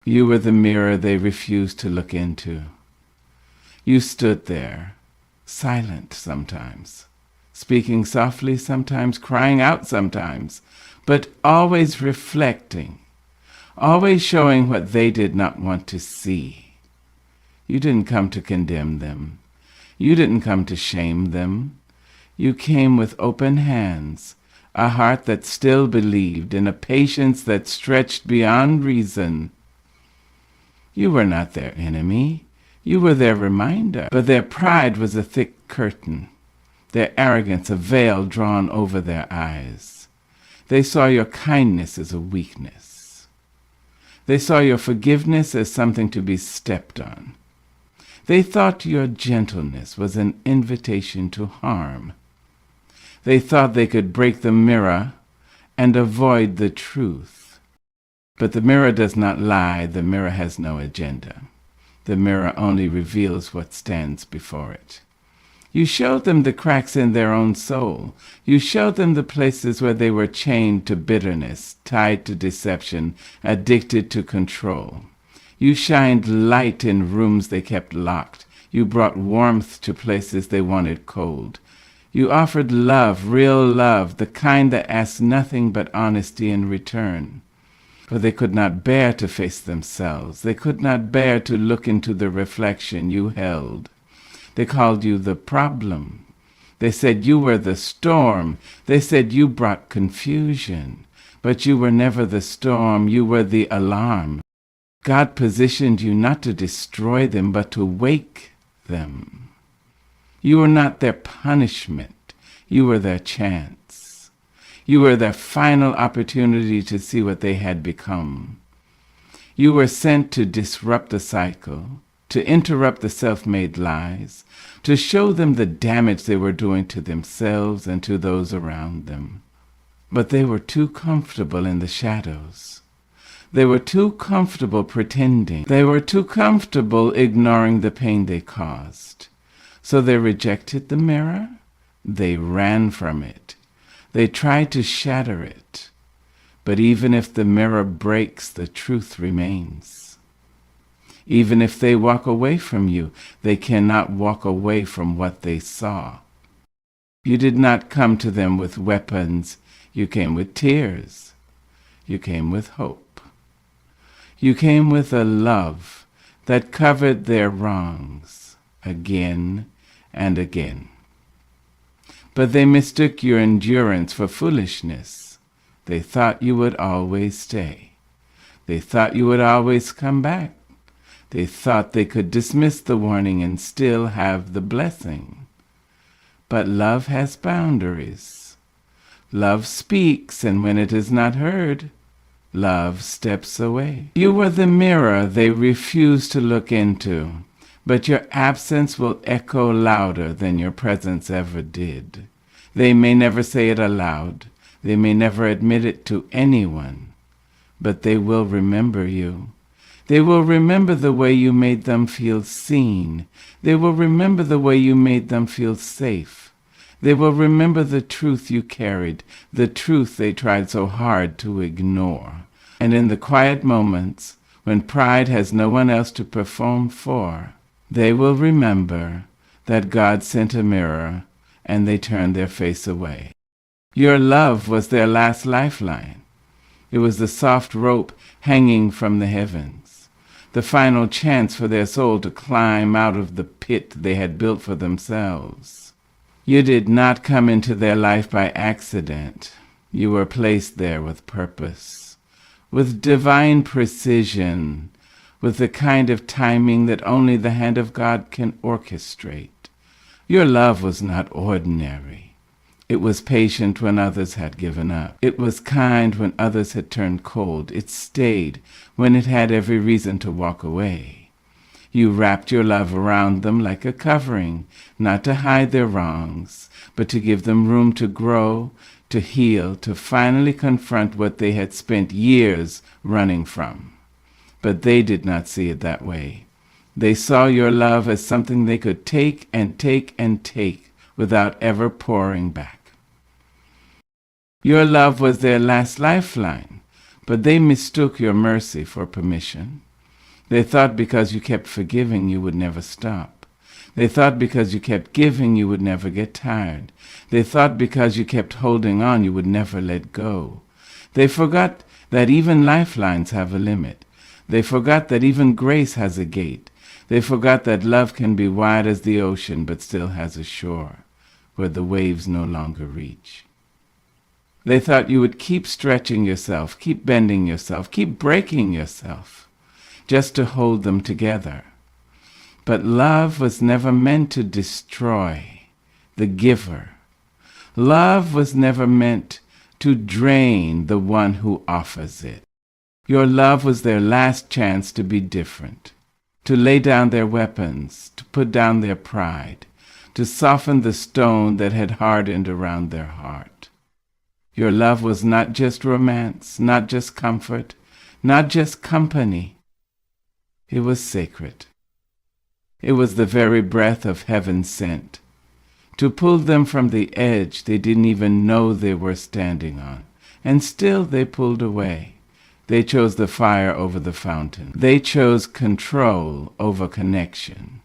You were the mirror they refused to look into. You stood there, silent sometimes, speaking softly sometimes, crying out sometimes, but always reflecting, always showing what they did not want to see. You didn't come to condemn them. You didn't come to shame them. You came with open hands, a heart that still believed, and a patience that stretched beyond reason. You were not their enemy. You were their reminder, but their pride was a thick curtain, their arrogance a veil drawn over their eyes. They saw your kindness as a weakness. They saw your forgiveness as something to be stepped on. They thought your gentleness was an invitation to harm. They thought they could break the mirror and avoid the truth. But the mirror does not lie. The mirror has no agenda. The mirror only reveals what stands before it. You showed them the cracks in their own soul. You showed them the places where they were chained to bitterness, tied to deception, addicted to control. You shined light in rooms they kept locked. You brought warmth to places they wanted cold. You offered love, real love, the kind that asked nothing but honesty in return. For they could not bear to face themselves. They could not bear to look into the reflection you held. They called you the problem. They said you were the storm. They said you brought confusion. But you were never the storm. You were the alarm. God positioned you not to destroy them, but to wake them. You were not their punishment. You were their chance. You were their final opportunity to see what they had become. You were sent to disrupt the cycle, to interrupt the self-made lies, to show them the damage they were doing to themselves and to those around them. But they were too comfortable in the shadows. They were too comfortable pretending. They were too comfortable ignoring the pain they caused. So they rejected the mirror. They ran from it. They tried to shatter it. But even if the mirror breaks, the truth remains. Even if they walk away from you, they cannot walk away from what they saw. You did not come to them with weapons. You came with tears. You came with hope. You came with a love that covered their wrongs again and again. But they mistook your endurance for foolishness. They thought you would always stay. They thought you would always come back. They thought they could dismiss the warning and still have the blessing. But love has boundaries. Love speaks, and when it is not heard, love steps away. You were the mirror they refused to look into, but your absence will echo louder than your presence ever did. They may never say it aloud. They may never admit it to anyone, but they will remember you. They will remember the way you made them feel seen. They will remember the way you made them feel safe. They will remember the truth you carried, the truth they tried so hard to ignore. And in the quiet moments, when pride has no one else to perform for, they will remember that God sent a mirror and they turned their face away. Your love was their last lifeline. It was the soft rope hanging from the heavens, the final chance for their soul to climb out of the pit they had built for themselves. You did not come into their life by accident. You were placed there with purpose, with divine precision, with the kind of timing that only the hand of God can orchestrate. Your love was not ordinary. It was patient when others had given up. It was kind when others had turned cold. It stayed when it had every reason to walk away. You wrapped your love around them like a covering, not to hide their wrongs, but to give them room to grow, to heal, to finally confront what they had spent years running from. But they did not see it that way. They saw your love as something they could take and take and take without ever pouring back. Your love was their last lifeline, but they mistook your mercy for permission. They thought because you kept forgiving, you would never stop. They thought because you kept giving, you would never get tired. They thought because you kept holding on, you would never let go. They forgot that even lifelines have a limit. They forgot that even grace has a gate. They forgot that love can be wide as the ocean, but still has a shore where the waves no longer reach. They thought you would keep stretching yourself, keep bending yourself, keep breaking yourself, just to hold them together. But love was never meant to destroy the giver. Love was never meant to drain the one who offers it. Your love was their last chance to be different, to lay down their weapons, to put down their pride, to soften the stone that had hardened around their heart. Your love was not just romance, not just comfort, not just company. It was sacred. It was the very breath of heaven sent to pull them from the edge they didn't even know they were standing on. And still they pulled away. They chose the fire over the fountain. They chose control over connection.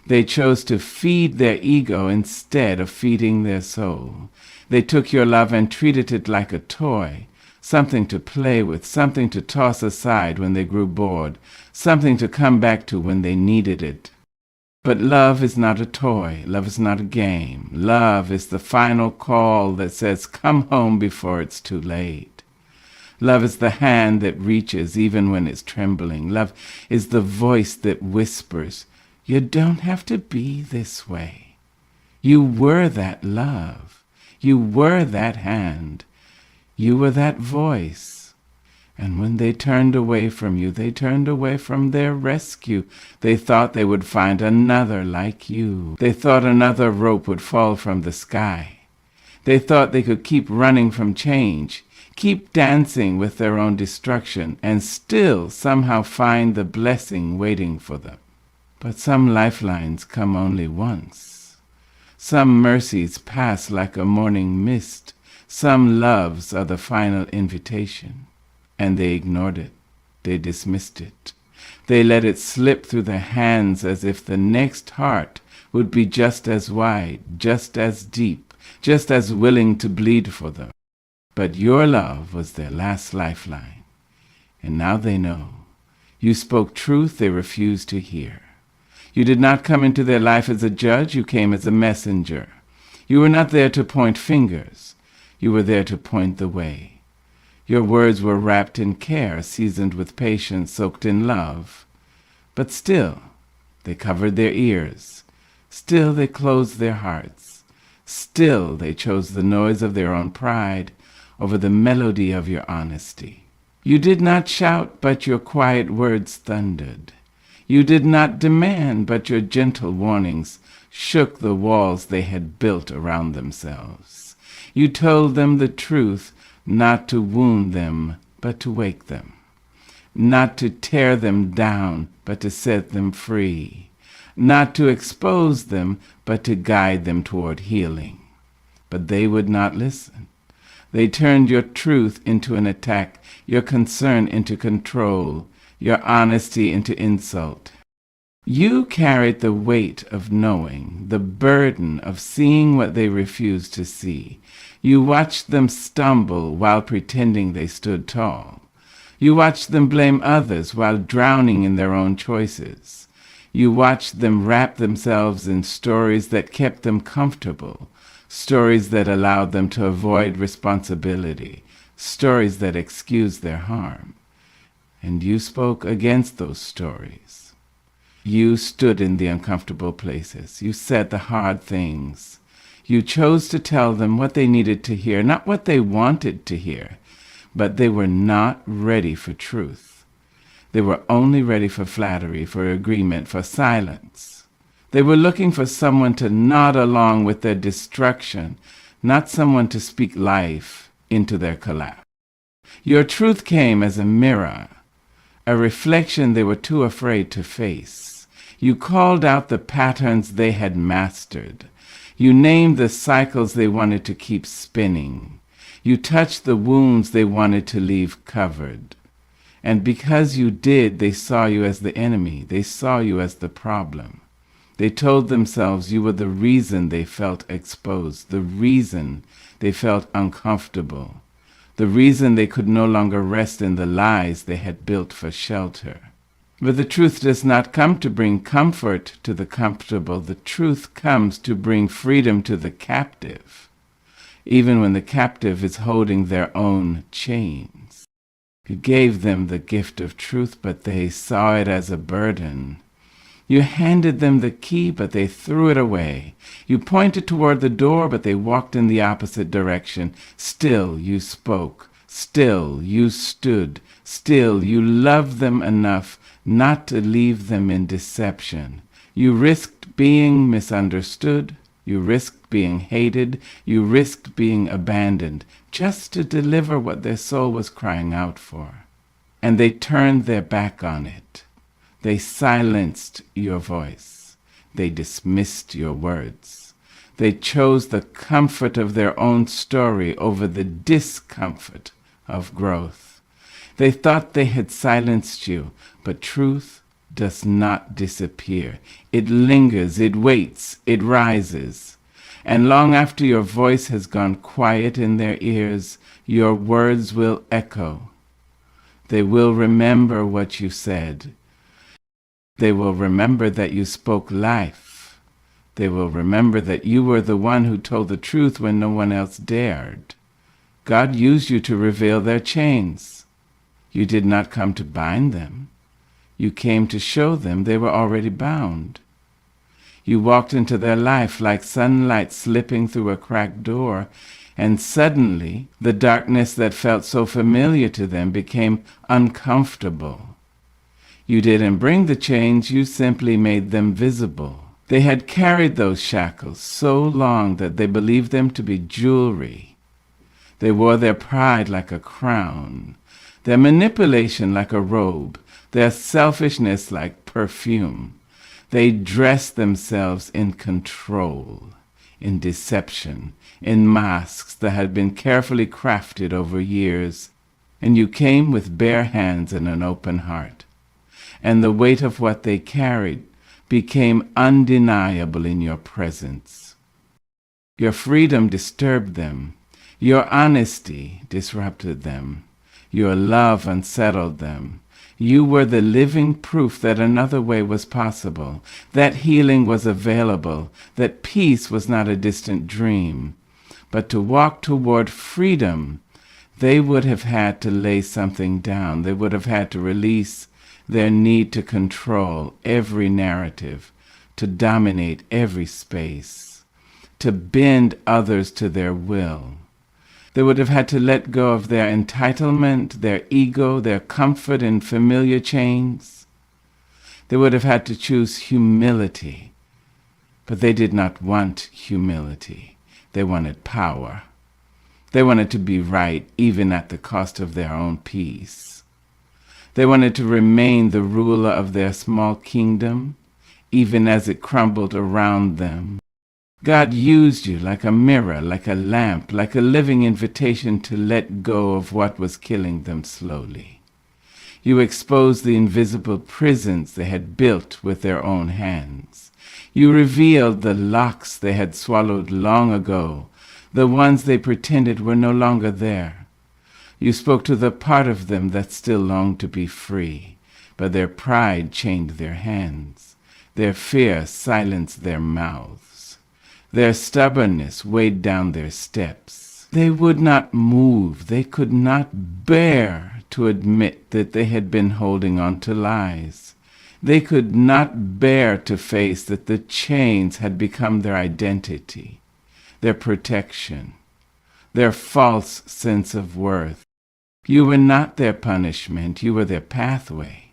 They chose to feed their ego instead of feeding their soul. They took your love and treated it like a toy, something to play with, something to toss aside when they grew bored, something to come back to when they needed it. But love is not a toy. Love is not a game. Love is the final call that says, come home before it's too late. Love is the hand that reaches even when it's trembling. Love is the voice that whispers, you don't have to be this way. You were that love. You were that hand. You were that voice. And when they turned away from you, they turned away from their rescue. They thought they would find another like you. They thought another rope would fall from the sky. They thought they could keep running from change, keep dancing with their own destruction, and still somehow find the blessing waiting for them. But some lifelines come only once. Some mercies pass like a morning mist. Some loves are the final invitation. And they ignored it. They dismissed it. They let it slip through their hands as if the next heart would be just as wide, just as deep, just as willing to bleed for them. But your love was their last lifeline. And now they know. You spoke truth they refused to hear. You did not come into their life as a judge. You came as a messenger. You were not there to point fingers. You were there to point the way. Your words were wrapped in care, seasoned with patience, soaked in love. But still, they covered their ears. Still, they closed their hearts. Still, they chose the noise of their own pride over the melody of your honesty. You did not shout, but your quiet words thundered. You did not demand, but your gentle warnings shook the walls they had built around themselves. You told them the truth, not to wound them, but to wake them. Not to tear them down, but to set them free. Not to expose them, but to guide them toward healing. But they would not listen. They turned your truth into an attack, your concern into control, your honesty into insult. You carried the weight of knowing, the burden of seeing what they refused to see. You watched them stumble while pretending they stood tall. You watched them blame others while drowning in their own choices. You watched them wrap themselves in stories that kept them comfortable, stories that allowed them to avoid responsibility, stories that excused their harm. And you spoke against those stories. You stood in the uncomfortable places. You said the hard things. You chose to tell them what they needed to hear, not what they wanted to hear, but they were not ready for truth. They were only ready for flattery, for agreement, for silence. They were looking for someone to nod along with their destruction, not someone to speak life into their collapse. Your truth came as a mirror, a reflection they were too afraid to face. You called out the patterns they had mastered. You named the cycles they wanted to keep spinning. You touched the wounds they wanted to leave covered. And because you did, they saw you as the enemy. They saw you as the problem. They told themselves you were the reason they felt exposed, the reason they felt uncomfortable, the reason they could no longer rest in the lies they had built for shelter. But the truth does not come to bring comfort to the comfortable. The truth comes to bring freedom to the captive, even when the captive is holding their own chains. You gave them the gift of truth, but they saw it as a burden. You handed them the key, but they threw it away. You pointed toward the door, but they walked in the opposite direction. Still you spoke. Still you stood. Still you loved them enough not to leave them in deception. You risked being misunderstood. You risked being hated. You risked being abandoned, just to deliver what their soul was crying out for. And they turned their back on it. They silenced your voice. They dismissed your words. They chose the comfort of their own story over the discomfort of growth. They thought they had silenced you, but truth does not disappear. It lingers, it waits, it rises. And long after your voice has gone quiet in their ears, your words will echo. They will remember what you said. They will remember that you spoke life. They will remember that you were the one who told the truth when no one else dared. God used you to reveal their chains. You did not come to bind them. You came to show them they were already bound. You walked into their life like sunlight slipping through a cracked door, and suddenly the darkness that felt so familiar to them became uncomfortable. You didn't bring the chains, you simply made them visible. They had carried those shackles so long that they believed them to be jewelry. They wore their pride like a crown, their manipulation like a robe, their selfishness like perfume. They dressed themselves in control, in deception, in masks that had been carefully crafted over years. And you came with bare hands and an open heart. And the weight of what they carried became undeniable in your presence. Your freedom disturbed them. Your honesty disrupted them. Your love unsettled them. You were the living proof that another way was possible, that healing was available, that peace was not a distant dream. But to walk toward freedom, they would have had to lay something down. They would have had to release their need to control every narrative, to dominate every space, to bend others to their will. They would have had to let go of their entitlement, their ego, their comfort in familiar chains. They would have had to choose humility, but they did not want humility. They wanted power. They wanted to be right even at the cost of their own peace. They wanted to remain the ruler of their small kingdom, even as it crumbled around them. God used you like a mirror, like a lamp, like a living invitation to let go of what was killing them slowly. You exposed the invisible prisons they had built with their own hands. You revealed the locks they had swallowed long ago, the ones they pretended were no longer there. You spoke to the part of them that still longed to be free, but their pride chained their hands. Their fear silenced their mouths. Their stubbornness weighed down their steps. They would not move. They could not bear to admit that they had been holding on to lies. They could not bear to face that the chains had become their identity, their protection, their false sense of worth. You were not their punishment, you were their pathway.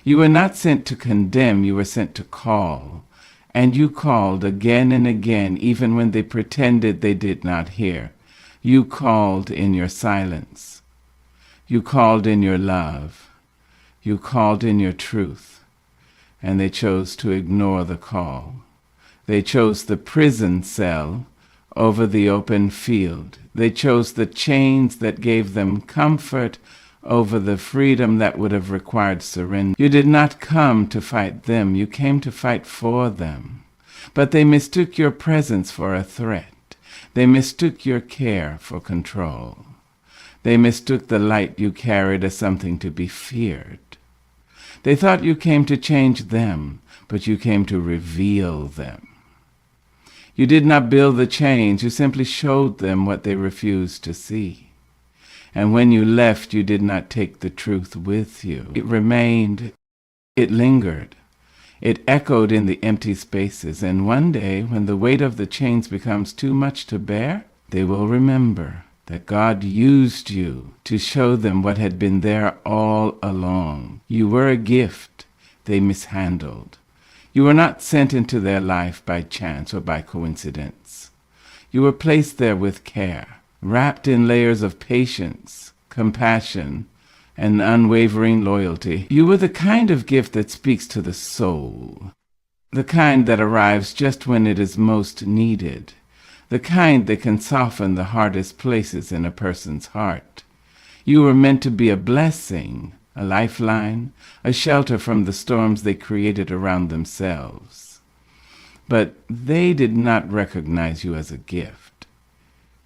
You were not sent to condemn, you were sent to call. And you called again and again, even when they pretended they did not hear. You called in your silence. You called in your love. You called in your truth. And they chose to ignore the call. They chose the prison cell over the open field. They chose the chains that gave them comfort over the freedom that would have required surrender. You did not come to fight them, you came to fight for them. But they mistook your presence for a threat. They mistook your care for control. They mistook the light you carried as something to be feared. They thought you came to change them, but you came to reveal them. You did not build the change, you simply showed them what they refused to see. And when you left, you did not take the truth with you. It remained, it lingered, it echoed in the empty spaces, and one day, when the weight of the chains becomes too much to bear, they will remember that God used you to show them what had been there all along. You were a gift they mishandled. You were not sent into their life by chance or by coincidence. You were placed there with care, wrapped in layers of patience, compassion, and unwavering loyalty. You were the kind of gift that speaks to the soul, the kind that arrives just when it is most needed, the kind that can soften the hardest places in a person's heart. You were meant to be a blessing, a lifeline, a shelter from the storms they created around themselves. But they did not recognize you as a gift.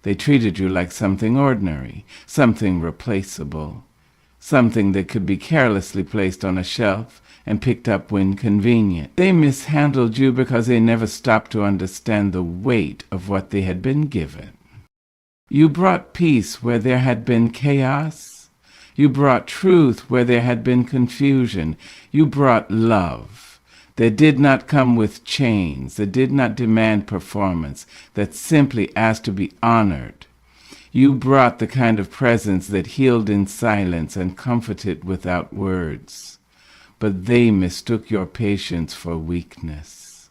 They treated you like something ordinary, something replaceable, something that could be carelessly placed on a shelf and picked up when convenient. They mishandled you because they never stopped to understand the weight of what they had been given. You brought peace where there had been chaos. You brought truth where there had been confusion. You brought love that did not come with chains, that did not demand performance, that simply asked to be honored. You brought the kind of presence that healed in silence and comforted without words. But they mistook your patience for weakness.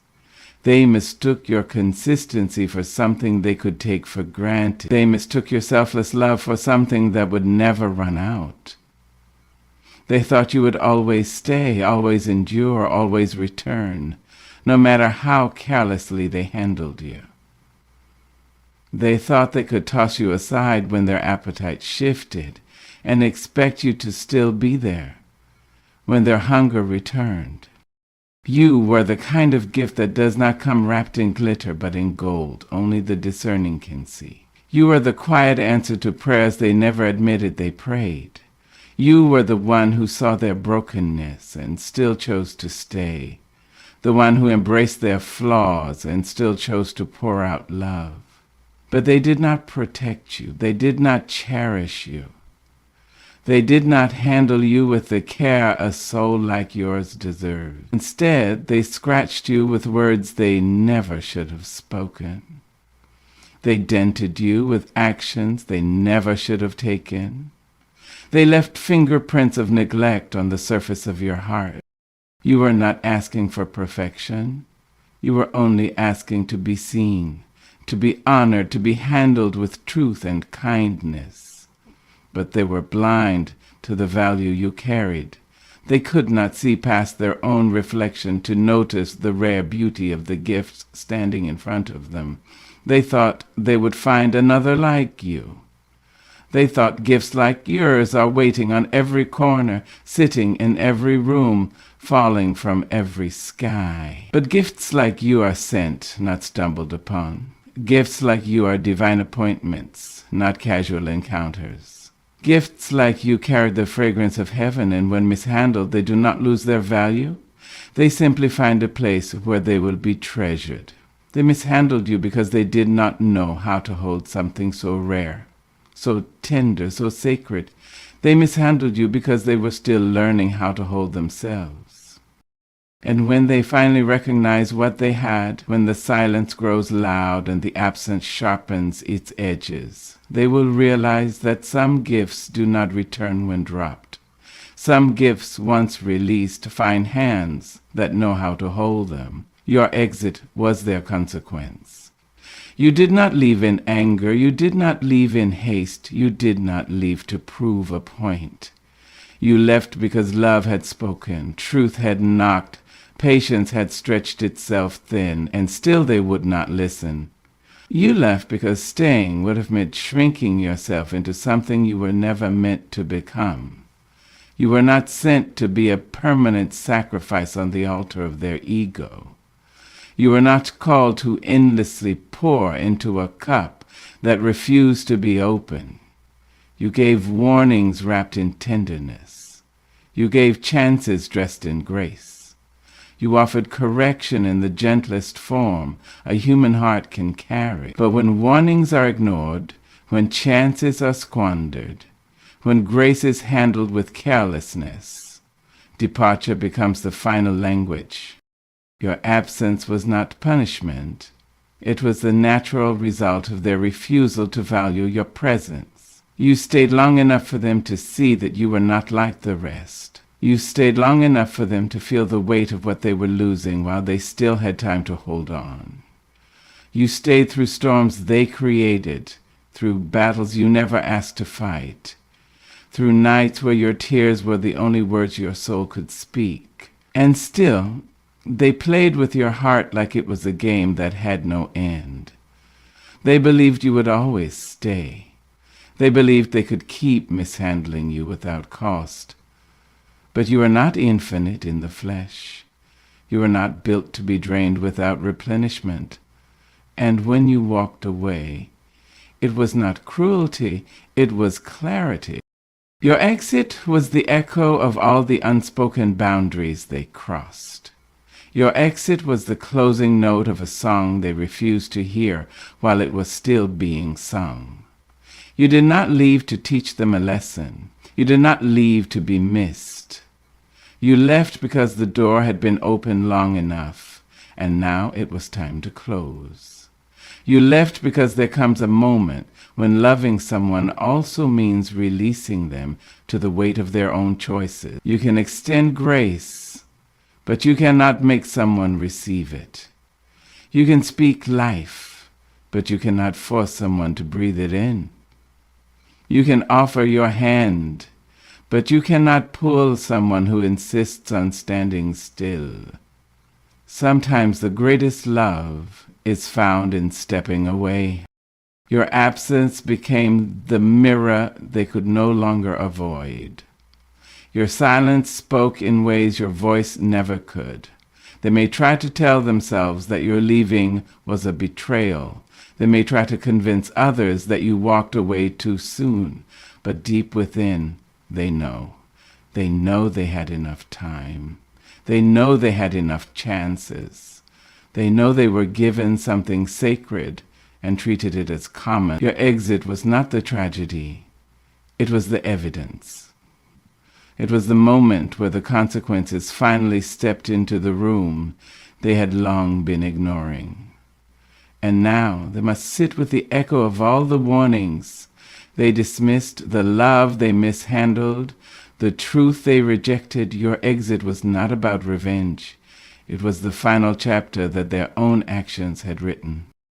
They mistook your consistency for something they could take for granted. They mistook your selfless love for something that would never run out. They thought you would always stay, always endure, always return, no matter how carelessly they handled you. They thought they could toss you aside when their appetite shifted and expect you to still be there when their hunger returned. You were the kind of gift that does not come wrapped in glitter but in gold, only the discerning can see. You were the quiet answer to prayers they never admitted they prayed. You were the one who saw their brokenness and still chose to stay, the one who embraced their flaws and still chose to pour out love. But they did not protect you. They did not cherish you. They did not handle you with the care a soul like yours deserved. Instead, they scratched you with words they never should have spoken. They dented you with actions they never should have taken. They left fingerprints of neglect on the surface of your heart. You were not asking for perfection. You were only asking to be seen, to be honored, to be handled with truth and kindness. But they were blind to the value you carried. They could not see past their own reflection to notice the rare beauty of the gifts standing in front of them. They thought they would find another like you. They thought gifts like yours are waiting on every corner, sitting in every room, falling from every sky. But gifts like you are sent, not stumbled upon. Gifts like you are divine appointments, not casual encounters. Gifts like you carry the fragrance of heaven, and when mishandled, they do not lose their value. They simply find a place where they will be treasured. They mishandled you because they did not know how to hold something so rare, so tender, so sacred. They mishandled you because they were still learning how to hold themselves. And when they finally recognize what they had, when the silence grows loud and the absence sharpens its edges, they will realize that some gifts do not return when dropped. Some gifts, once released, find hands that know how to hold them. Your exit was their consequence. You did not leave in anger. You did not leave in haste. You did not leave to prove a point. You left because love had spoken, truth had knocked, patience had stretched itself thin, and still they would not listen. You left because staying would have meant shrinking yourself into something you were never meant to become. You were not sent to be a permanent sacrifice on the altar of their ego. You were not called to endlessly pour into a cup that refused to be open. You gave warnings wrapped in tenderness. You gave chances dressed in grace. You offered correction in the gentlest form a human heart can carry. But when warnings are ignored, when chances are squandered, when grace is handled with carelessness, departure becomes the final language. Your absence was not punishment. It was the natural result of their refusal to value your presence. You stayed long enough for them to see that you were not like the rest. You stayed long enough for them to feel the weight of what they were losing while they still had time to hold on. You stayed through storms they created, through battles you never asked to fight, through nights where your tears were the only words your soul could speak. And still, they played with your heart like it was a game that had no end. They believed you would always stay. They believed they could keep mishandling you without cost. But you are not infinite in the flesh. You are not built to be drained without replenishment. And when you walked away, it was not cruelty, it was clarity. Your exit was the echo of all the unspoken boundaries they crossed. Your exit was the closing note of a song they refused to hear while it was still being sung. You did not leave to teach them a lesson. You did not leave to be missed. You left because the door had been open long enough, and now it was time to close. You left because there comes a moment when loving someone also means releasing them to the weight of their own choices. You can extend grace, but you cannot make someone receive it. You can speak life, but you cannot force someone to breathe it in. You can offer your hand, but you cannot pull someone who insists on standing still. Sometimes the greatest love is found in stepping away. Your absence became the mirror they could no longer avoid. Your silence spoke in ways your voice never could. They may try to tell themselves that your leaving was a betrayal. They may try to convince others that you walked away too soon. But deep within, they know. They know they had enough time. They know they had enough chances. They know they were given something sacred and treated it as common. Your exit was not the tragedy. It was the evidence. It was the moment where the consequences finally stepped into the room they had long been ignoring. And now they must sit with the echo of all the warnings they dismissed, the love they mishandled, the truth they rejected. Your exit was not about revenge. It was the final chapter that their own actions had written.